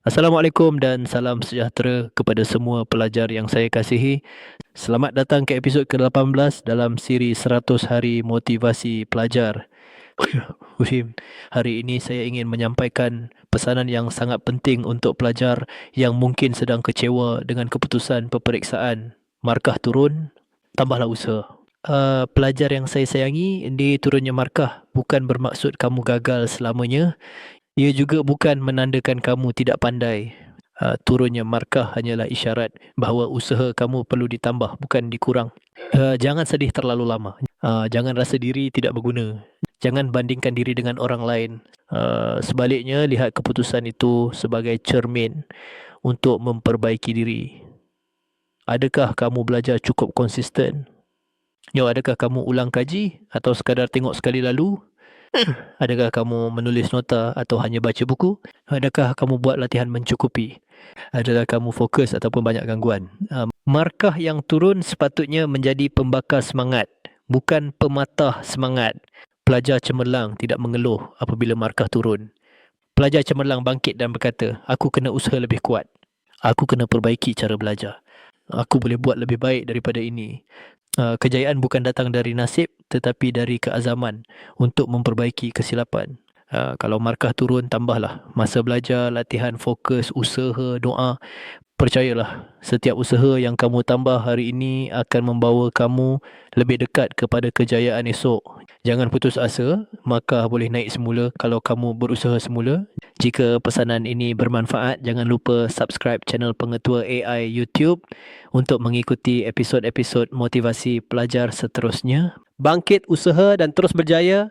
Assalamualaikum dan salam sejahtera kepada semua pelajar yang saya kasihi. Selamat datang ke episod ke-18 dalam siri 100 Hari Motivasi Pelajar. Wim, hari ini saya ingin menyampaikan pesanan yang sangat penting untuk pelajar yang mungkin sedang kecewa dengan keputusan peperiksaan. Markah turun, tambahlah usaha. Pelajar yang saya sayangi, ini turunnya markah bukan bermaksud kamu gagal selamanya. Ia juga bukan menandakan kamu tidak pandai. Turunnya markah hanyalah isyarat bahawa usaha kamu perlu ditambah, bukan dikurang. Jangan sedih terlalu lama. Jangan rasa diri tidak berguna. Jangan bandingkan diri dengan orang lain. Sebaliknya, lihat keputusan itu sebagai cermin untuk memperbaiki diri. Adakah kamu belajar cukup konsisten? Adakah kamu ulang kaji atau sekadar tengok sekali lalu? Adakah kamu menulis nota atau hanya baca buku? Adakah kamu buat latihan mencukupi? Adakah kamu fokus ataupun banyak gangguan? Markah yang turun sepatutnya menjadi pembakar semangat, bukan pematah semangat. Pelajar cemerlang tidak mengeluh apabila markah turun. Pelajar cemerlang bangkit dan berkata, aku kena usaha lebih kuat. Aku kena perbaiki cara belajar. Aku boleh buat lebih baik daripada ini. Kejayaan bukan datang dari nasib tetapi dari keazaman untuk memperbaiki kesilapan. Kalau markah turun, tambahlah masa belajar, latihan, fokus, usaha, doa. Percayalah, setiap usaha yang kamu tambah hari ini akan membawa kamu lebih dekat kepada kejayaan esok. Jangan putus asa, markah boleh naik semula kalau kamu berusaha semula. Jika pesanan ini bermanfaat, jangan lupa subscribe channel Pengetua AI YouTube untuk mengikuti episod-episod motivasi pelajar seterusnya. Bangkit, usaha dan terus berjaya.